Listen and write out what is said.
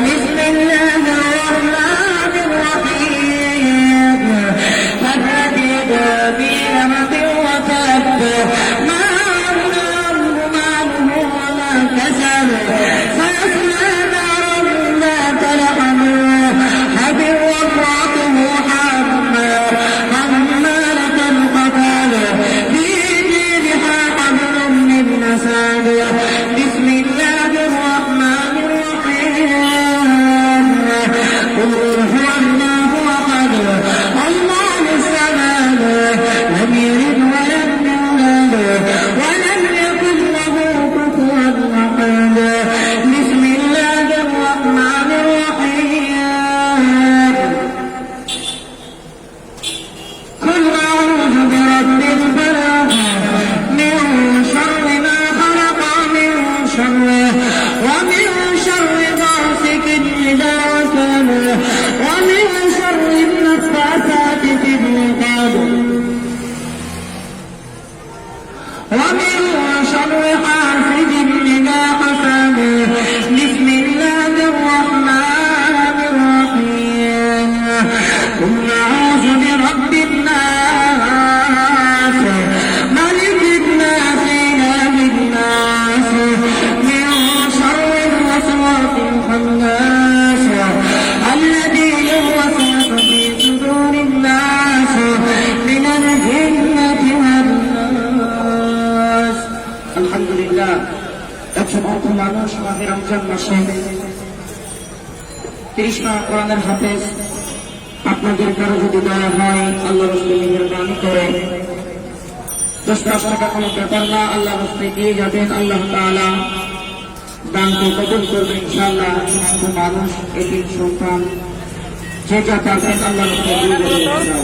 بسم الله الرحمن الرحيم والذي في رمض وتب ما أغنى عنه ماله وما كسب سيصلى نارا ذات لهب امرأته حمالة الحطب في جيدها حبل من مسد بسم الله الرحمن الرحيم قل هو الله أحد الله الصمد لم يلد ولم يولد ولم يكن له كفوا أحد بسم الله الرحمن الرحيم قل أعوذ برب الفلق من شر ما خلق من شره ومن شر غاسق إذا وقب ومن شر النفاثات في العقد ومن شر حاسد إذا حسد بسم الله الرحمن الرحيم قل أعوذ برب الناس ملك الناس إله الناس من شر الوسواس الخناس الذي يوسوس في صدور الناس من الجنة والناس الحمد لله একশো মানুষ মাহে রমজান মাসে 30 মাস কোরআনের হাফেজ আপনাদের কারো যদি দয়া হয় আল্লাহ রাসূল মেহেরবানি করে 10 টাকা কোনো ব্যাপার না আল্লাহ রাস্তায় দিয়ে যাবেন আল্লাহ তাআলা দানকে কবুল করবেন ইনশাআল্লাহ। মানুষ এতিম সন্তান যে যা পাবেন আল্লাহ রাস্তায় দিয়ে যাবেন ইনশাআল্লাহ।